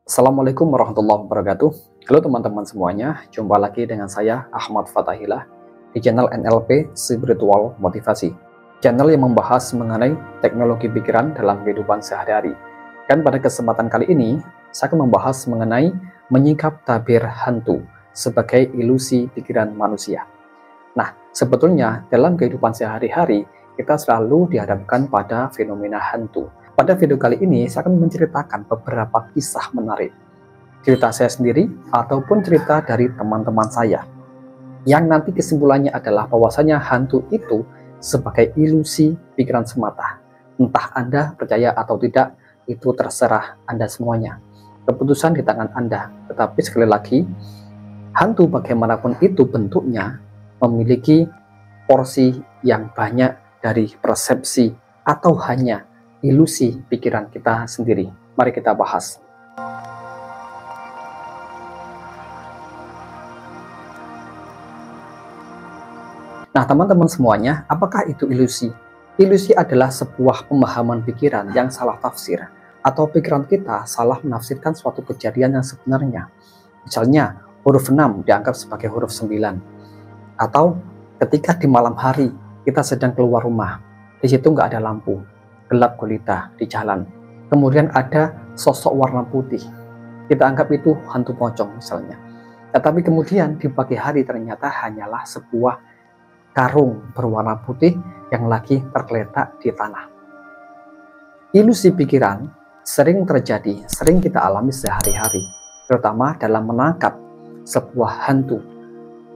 Assalamualaikum warahmatullahi wabarakatuh. Halo teman-teman semuanya, jumpa lagi dengan saya Ahmad Fatahillah di channel NLP Spiritual Motivasi. Channel yang membahas mengenai teknologi pikiran dalam kehidupan sehari-hari. Dan pada kesempatan kali ini, saya akan membahas mengenai menyingkap tabir hantu sebagai ilusi pikiran manusia. Nah, sebetulnya dalam kehidupan sehari-hari, kita selalu dihadapkan pada fenomena hantu. Pada video kali ini, saya akan menceritakan beberapa kisah menarik. Cerita saya sendiri, ataupun cerita dari teman-teman saya. Yang nanti kesimpulannya adalah bahwasanya hantu itu sebagai ilusi pikiran semata. Entah Anda percaya atau tidak, itu terserah Anda semuanya. Keputusan di tangan Anda. Tetapi sekali lagi, hantu bagaimanapun itu bentuknya, memiliki porsi yang banyak dari persepsi atau hanya ilusi pikiran kita sendiri. Mari kita bahas. Nah, teman-teman semuanya, apakah itu ilusi? Ilusi adalah sebuah pemahaman pikiran yang salah tafsir, atau pikiran kita salah menafsirkan suatu kejadian yang sebenarnya. Misalnya, huruf 6 dianggap sebagai huruf 9. Atau ketika di malam hari kita sedang keluar rumah, di situ nggak ada lampu, gelap gulita di jalan. Kemudian ada sosok warna putih. Kita anggap itu hantu pocong misalnya. Tetapi kemudian di pagi hari ternyata hanyalah sebuah karung berwarna putih yang lagi tergeletak di tanah. Ilusi pikiran sering terjadi, sering kita alami sehari-hari, terutama dalam menangkap sebuah hantu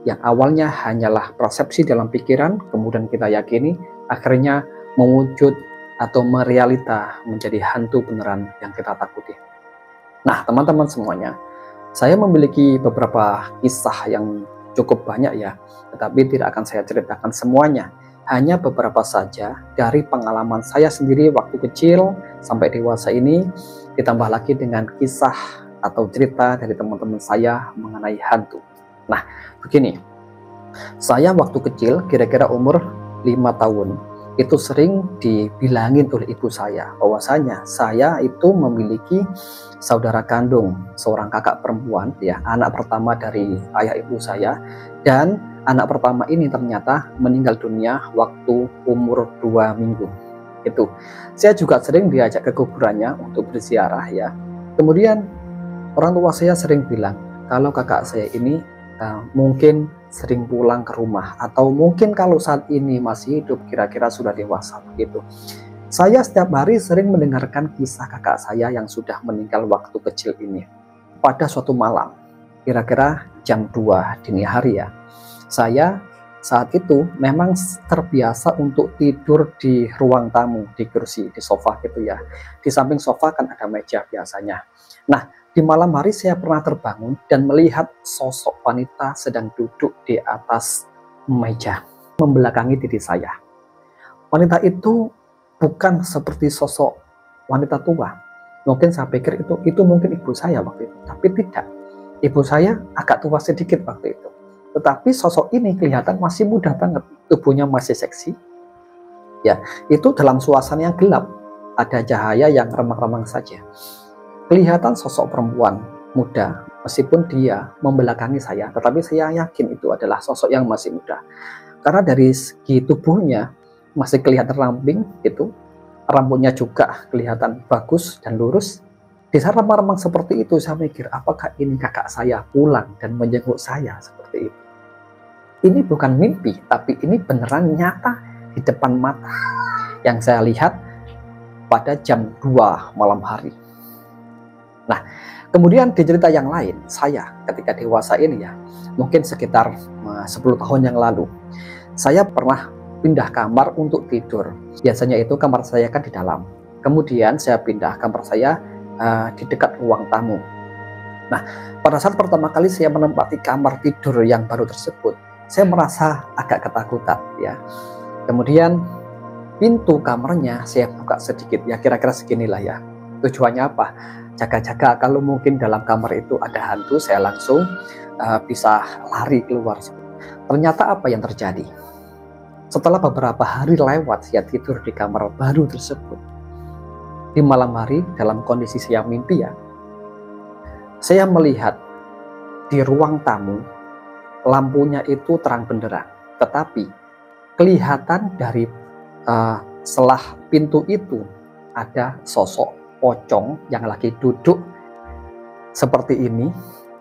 yang awalnya hanyalah persepsi dalam pikiran, kemudian kita yakini, akhirnya mewujud atau merealita menjadi hantu beneran yang kita takuti. Nah, teman-teman semuanya, saya memiliki beberapa kisah yang cukup banyak ya, tetapi tidak akan saya ceritakan semuanya. Hanya beberapa saja dari pengalaman saya sendiri waktu kecil sampai dewasa ini, ditambah lagi dengan kisah atau cerita dari teman-teman saya mengenai hantu. Nah, begini, saya waktu kecil, kira-kira umur 5 tahun, itu sering dibilangin oleh ibu saya bahwasanya saya itu memiliki saudara kandung, seorang kakak perempuan, ya, anak pertama dari ayah ibu saya, dan anak pertama ini ternyata meninggal dunia waktu umur 2 minggu. Itu saya juga sering diajak ke kuburannya untuk berziarah ya. Kemudian orang tua saya sering bilang kalau kakak saya ini mungkin sering pulang ke rumah, atau mungkin kalau saat ini masih hidup kira-kira sudah dewasa begitu. Saya setiap hari sering mendengarkan kisah kakak saya yang sudah meninggal waktu kecil ini. Pada suatu malam, kira-kira jam 2 dini hari ya, saya saat itu memang terbiasa untuk tidur di ruang tamu, di kursi, di sofa gitu ya. Di samping sofa kan ada meja biasanya. Nah, di malam hari saya pernah terbangun dan melihat sosok wanita sedang duduk di atas meja, membelakangi diri saya. Wanita itu bukan seperti sosok wanita tua. Mungkin saya pikir itu mungkin ibu saya waktu itu, tapi tidak. Ibu saya agak tua sedikit waktu itu. Tetapi sosok ini kelihatan masih muda banget, tubuhnya masih seksi. Ya, itu dalam suasana yang gelap, ada cahaya yang remang-remang saja. Kelihatan sosok perempuan muda, meskipun dia membelakangi saya, tetapi saya yakin itu adalah sosok yang masih muda. Karena dari segi tubuhnya masih kelihatan ramping gitu, rambutnya juga kelihatan bagus dan lurus. Di saat remang-remang seperti itu, saya mikir, apakah ini kakak saya pulang dan menjenguk saya seperti itu? Ini bukan mimpi, tapi ini beneran nyata di depan mata yang saya lihat pada jam 2 malam hari. Nah, kemudian di cerita yang lain, saya ketika dewasa ini ya, mungkin sekitar 10 tahun yang lalu, saya pernah pindah kamar untuk tidur. Biasanya itu kamar saya kan di dalam. Kemudian saya pindah kamar saya di dekat ruang tamu. Nah, pada saat pertama kali saya menempati kamar tidur yang baru tersebut, saya merasa agak ketakutan ya. Kemudian pintu kamarnya saya buka sedikit, ya kira-kira seginilah ya. Tujuannya apa? Jaga-jaga kalau mungkin dalam kamar itu ada hantu, saya langsung bisa lari keluar. Ternyata apa yang terjadi? Setelah beberapa hari lewat saya tidur di kamar baru tersebut, di malam hari dalam kondisi saya mimpi ya, Saya melihat di ruang tamu, lampunya itu terang benderang, tetapi kelihatan dari selah pintu itu ada sosok pocong yang lagi duduk seperti ini,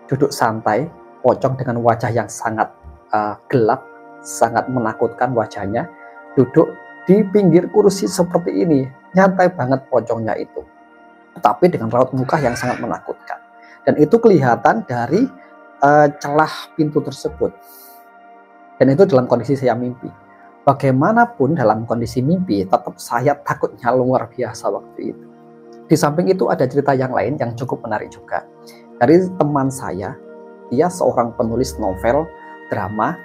duduk santai, pocong dengan wajah yang sangat gelap, sangat menakutkan wajahnya, duduk di pinggir kursi seperti ini, nyantai banget pocongnya itu, tapi dengan raut muka yang sangat menakutkan. Dan itu kelihatan dari celah pintu tersebut. Dan itu dalam kondisi saya mimpi. Bagaimanapun dalam kondisi mimpi, tetap saya takutnya luar biasa waktu itu. Di samping itu ada cerita yang lain yang cukup menarik juga. Dari teman saya, dia seorang penulis novel, drama,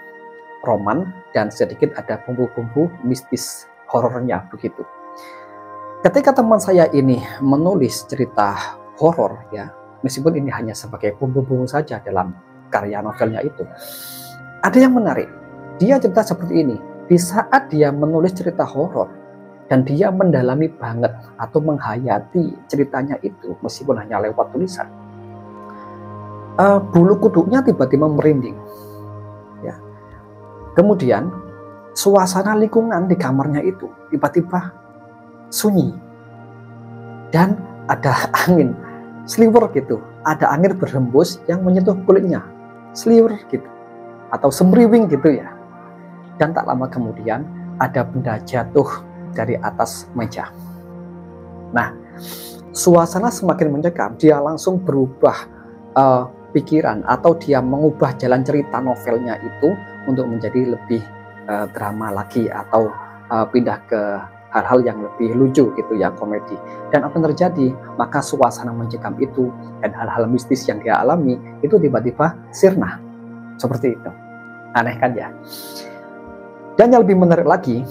roman, dan sedikit ada bumbu-bumbu mistis horornya begitu. Ketika teman saya ini menulis cerita horor, ya, meskipun ini hanya sebagai bumbu-bumbu saja dalam karya novelnya itu, ada yang menarik. Dia cerita seperti ini, di saat dia menulis cerita horor dan dia mendalami banget atau menghayati ceritanya itu, meskipun hanya lewat tulisan, bulu kuduknya tiba-tiba merinding. Ya. Kemudian suasana lingkungan di kamarnya itu tiba-tiba sunyi dan ada angin sliwer gitu, ada angin berhembus yang menyentuh kulitnya, sliwer gitu, atau semriwing gitu ya. Dan tak lama kemudian ada benda jatuh dari atas meja. Nah, suasana semakin mencekam, dia langsung berubah pikiran atau dia mengubah jalan cerita novelnya itu untuk menjadi lebih drama lagi atau pindah ke hal-hal yang lebih lucu gitu ya, komedi. Dan apa yang terjadi? Maka suasana mencekam itu dan hal-hal mistis yang dia alami itu tiba-tiba sirna. Seperti itu. Aneh kan ya? Dan yang lebih menarik lagi,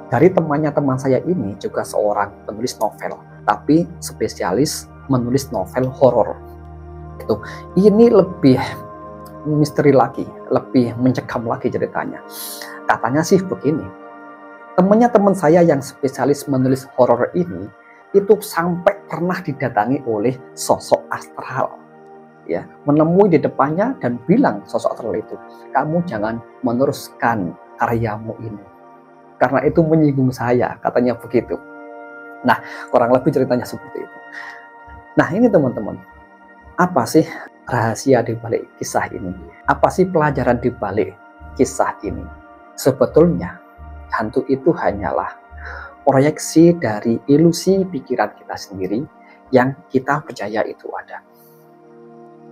dari teman saya ini juga seorang penulis novel, tapi spesialis menulis novel horor. Gitu. Ini lebih misteri lagi, lebih mencekam lagi ceritanya. Katanya sih begini, teman saya yang spesialis menulis horor ini itu sampai pernah didatangi oleh sosok astral, ya, menemui di depannya dan bilang sosok astral itu, kamu jangan meneruskan karyamu ini karena itu menyinggung saya, katanya begitu. Nah, kurang lebih ceritanya seperti itu. Nah, ini teman-teman, apa sih rahasia di balik kisah ini? Apa sih pelajaran di balik kisah ini? Sebetulnya hantu itu hanyalah proyeksi dari ilusi pikiran kita sendiri yang kita percaya itu ada.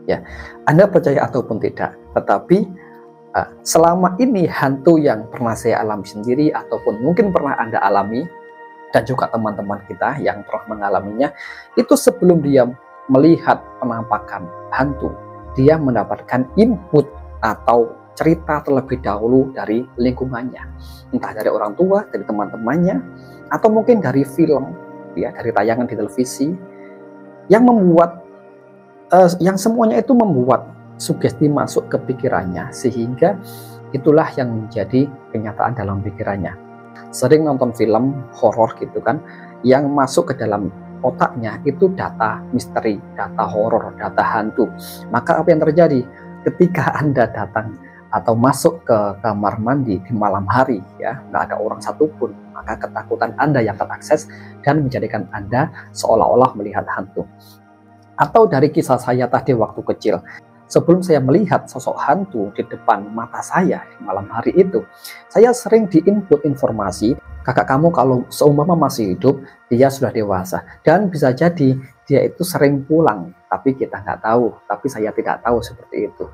Ya, Anda percaya ataupun tidak, tetapi selama ini hantu yang pernah saya alami sendiri ataupun mungkin pernah Anda alami dan juga teman-teman kita yang pernah mengalaminya, itu sebelum dia melihat penampakan hantu, dia mendapatkan input atau cerita terlebih dahulu dari lingkungannya, entah dari orang tua, dari teman-temannya, atau mungkin dari film, ya, dari tayangan di televisi, yang membuat, yang semuanya itu membuat sugesti masuk ke pikirannya, sehingga itulah yang menjadi kenyataan dalam pikirannya. Sering nonton film horor gitu kan, yang masuk ke dalam otaknya itu data misteri, data horor, data hantu. Maka apa yang terjadi ketika Anda datang atau masuk ke kamar mandi di malam hari, ya, nggak ada orang satupun, maka ketakutan Anda yang terakses dan menjadikan Anda seolah-olah melihat hantu. Atau dari kisah saya tadi waktu kecil, sebelum saya melihat sosok hantu di depan mata saya di malam hari itu, saya sering diinput informasi, kakak kamu kalau seumpama masih hidup, dia sudah dewasa, dan bisa jadi dia itu sering pulang, tapi kita nggak tahu, tapi saya tidak tahu seperti itu.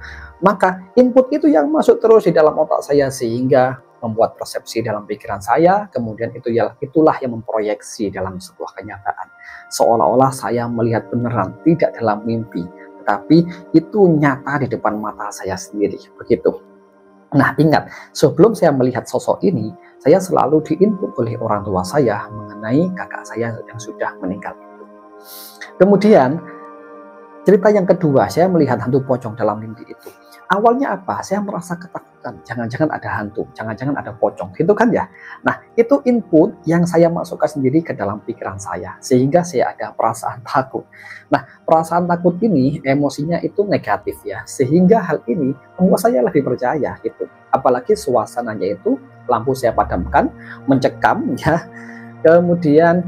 Maka input itu yang masuk terus di dalam otak saya, sehingga membuat persepsi dalam pikiran saya, kemudian itulah yang memproyeksi dalam sebuah kenyataan. Seolah-olah saya melihat beneran, tidak dalam mimpi, tetapi itu nyata di depan mata saya sendiri, begitu. Nah, ingat, sebelum saya melihat sosok ini, saya selalu diinput oleh orang tua saya mengenai kakak saya yang sudah meninggal itu. Kemudian, cerita yang kedua, saya melihat hantu pocong dalam mimpi itu. Awalnya apa? Saya merasa ketakutan, jangan-jangan ada hantu, jangan-jangan ada pocong, gitu kan ya. Nah, itu input yang saya masukkan sendiri ke dalam pikiran saya, sehingga saya ada perasaan takut. Nah, perasaan takut ini emosinya itu negatif ya, sehingga hal ini membuat saya lebih percaya gitu. Apalagi suasananya itu lampu saya padamkan, mencekam ya, kemudian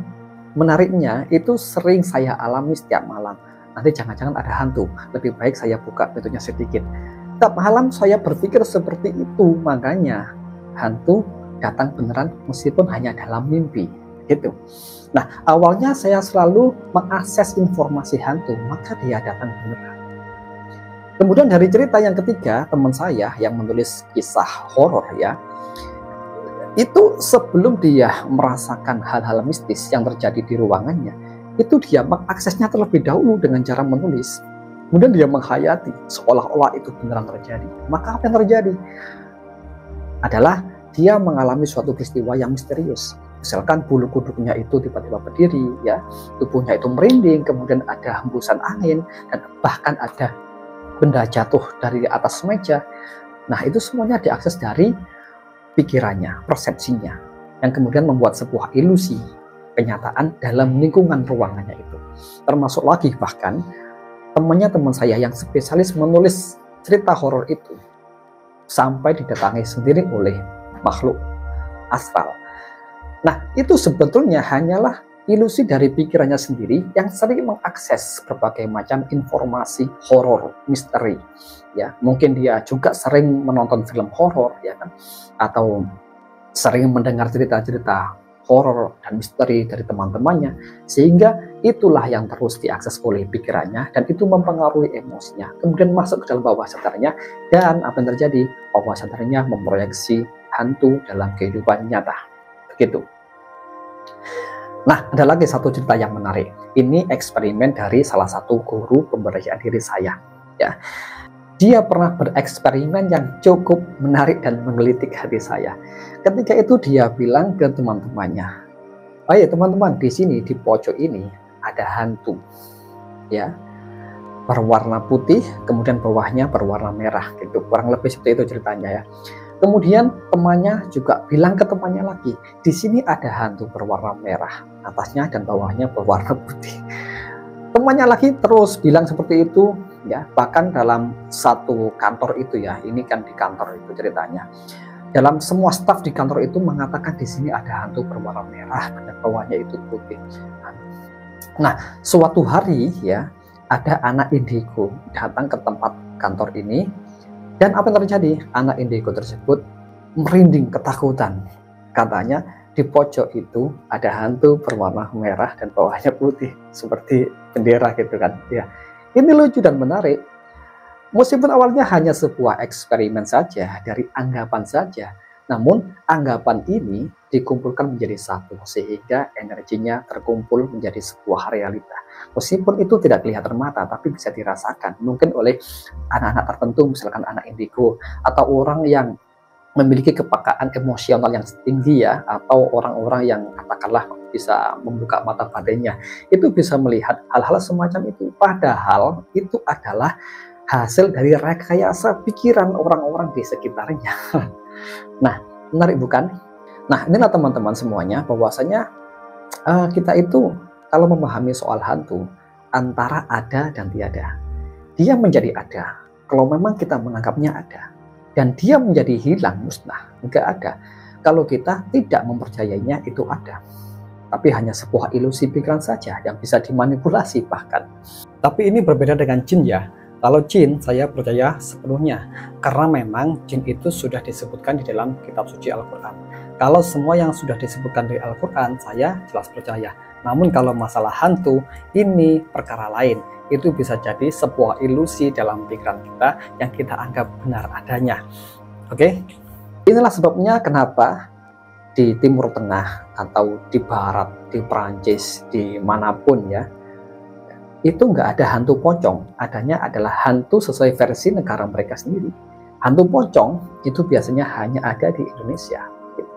menariknya itu sering saya alami setiap malam. Nanti jangan-jangan ada hantu, lebih baik saya buka pintunya sedikit. Setiap malam saya berpikir seperti itu, makanya hantu datang beneran meskipun hanya dalam mimpi gitu. Nah, awalnya saya selalu mengakses informasi hantu, maka dia datang beneran. Kemudian dari cerita yang ketiga, teman saya yang menulis kisah horor ya, itu sebelum dia merasakan hal-hal mistis yang terjadi di ruangannya, itu dia mengaksesnya terlebih dahulu dengan cara menulis. Kemudian dia menghayati seolah-olah itu beneran terjadi. Maka apa yang terjadi? Adalah dia mengalami suatu peristiwa yang misterius. Misalkan bulu kuduknya itu tiba-tiba berdiri, ya, tubuhnya itu merinding, kemudian ada hembusan angin, dan bahkan ada benda jatuh dari atas meja. Nah, itu semuanya diakses dari pikirannya, persepsinya, yang kemudian membuat sebuah ilusi kenyataan dalam lingkungan ruangannya itu. Termasuk lagi bahkan teman saya yang spesialis menulis cerita horor itu sampai didatangi sendiri oleh makhluk astral. Nah, itu sebetulnya hanyalah ilusi dari pikirannya sendiri yang sering mengakses berbagai macam informasi horor, misteri. Ya, mungkin dia juga sering menonton film horor, ya kan, atau sering mendengar cerita-cerita horor dan misteri dari teman-temannya, sehingga itulah yang terus diakses oleh pikirannya dan itu mempengaruhi emosinya, kemudian masuk ke dalam bawah sadarnya, dan apa yang terjadi, bawah sadarnya memproyeksi hantu dalam kehidupan nyata. Begitu. Nah, ada lagi satu cerita yang menarik. Ini eksperimen dari salah satu guru pemberdayaan diri saya. Ya, dia pernah bereksperimen yang cukup menarik dan menggelitik hati saya. Ketika itu dia bilang ke teman-temannya, "Oh ya teman-teman, di sini di pojok ini ada hantu, ya, berwarna putih, kemudian bawahnya berwarna merah, gitu. Kurang lebih seperti itu ceritanya ya." Kemudian temannya juga bilang ke temannya lagi, "Di sini ada hantu berwarna merah, atasnya dan bawahnya berwarna putih." Temannya lagi terus bilang seperti itu, ya. Bahkan dalam satu kantor itu ya, ini kan di kantor itu ceritanya. Dalam semua staf di kantor itu mengatakan di sini ada hantu berwarna merah dan bawahnya itu putih. Nah, suatu hari ya, ada anak indigo datang ke tempat kantor ini. Dan apa yang terjadi? Anak indigo tersebut merinding ketakutan. Katanya di pojok itu ada hantu berwarna merah dan bawahnya putih seperti bendera gitu kan. Ya, ini lucu dan menarik. Meskipun awalnya hanya sebuah eksperimen saja, dari anggapan saja, namun anggapan ini dikumpulkan menjadi satu sehingga energinya terkumpul menjadi sebuah realita. Meskipun itu tidak kelihatan mata, tapi bisa dirasakan mungkin oleh anak-anak tertentu, misalkan anak indigo atau orang yang memiliki kepekaan emosional yang tinggi ya, atau orang-orang yang katakanlah bisa membuka mata batinnya, itu bisa melihat hal-hal semacam itu. Padahal itu adalah hasil dari rekayasa pikiran orang-orang di sekitarnya. Nah, menarik bukan? Nah, inilah teman-teman semuanya, bahwasanya kita itu kalau memahami soal hantu, antara ada dan tiada. Dia menjadi ada kalau memang kita menganggapnya ada, dan dia menjadi hilang, musnah, enggak ada kalau kita tidak mempercayainya itu ada. Tapi hanya sebuah ilusi pikiran saja yang bisa dimanipulasi bahkan. Tapi ini berbeda dengan jin ya. Kalau jin saya percaya sepenuhnya, karena memang jin itu sudah disebutkan di dalam kitab suci Al-Quran. Kalau semua yang sudah disebutkan di Al-Quran, saya jelas percaya. Namun kalau masalah hantu, ini perkara lain. Itu bisa jadi sebuah ilusi dalam pikiran kita yang kita anggap benar adanya. Oke? Inilah sebabnya kenapa di Timur Tengah atau di Barat, di Perancis, di manapun ya, itu nggak ada hantu pocong, adanya adalah hantu sesuai versi negara mereka sendiri. Hantu pocong itu biasanya hanya ada di Indonesia.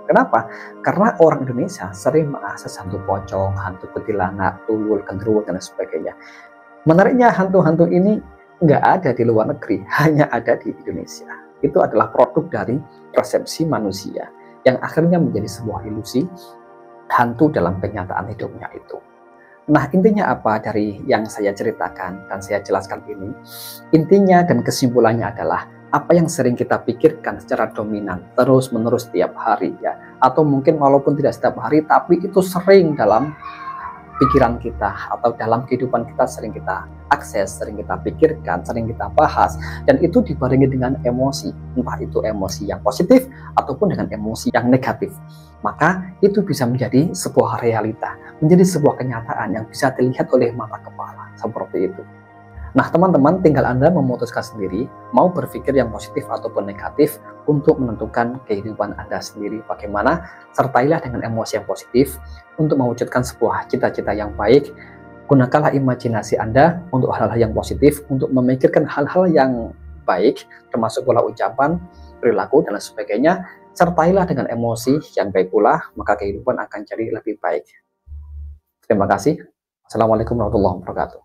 Kenapa? Karena orang Indonesia sering mengakses hantu pocong, hantu kuntilanak, tuyul, genderuwo, dan sebagainya. Menariknya hantu-hantu ini nggak ada di luar negeri, hanya ada di Indonesia. itu adalah produk dari persepsi manusia yang akhirnya menjadi sebuah ilusi hantu dalam kenyataan hidupnya itu. Nah, intinya apa dari yang saya ceritakan dan saya jelaskan ini? Intinya dan kesimpulannya adalah apa yang sering kita pikirkan secara dominan terus-menerus setiap hari ya, atau mungkin walaupun tidak setiap hari tapi itu sering dalam pikiran kita atau dalam kehidupan kita sering kita akses, sering kita pikirkan, sering kita bahas, dan itu dibarengi dengan emosi, entah itu emosi yang positif ataupun dengan emosi yang negatif, maka itu bisa menjadi sebuah realita, menjadi sebuah kenyataan yang bisa dilihat oleh mata kepala, seperti itu. Nah, teman-teman, tinggal Anda memutuskan sendiri mau berpikir yang positif ataupun negatif untuk menentukan kehidupan Anda sendiri bagaimana. Sertailah dengan emosi yang positif untuk mewujudkan sebuah cita-cita yang baik. Gunakanlah imajinasi Anda untuk hal-hal yang positif, untuk memikirkan hal-hal yang baik, termasuk pola ucapan, perilaku, dan sebagainya. Sertailah dengan emosi yang baik pula, maka kehidupan akan jadi lebih baik. Terima kasih. Assalamualaikum warahmatullahi wabarakatuh.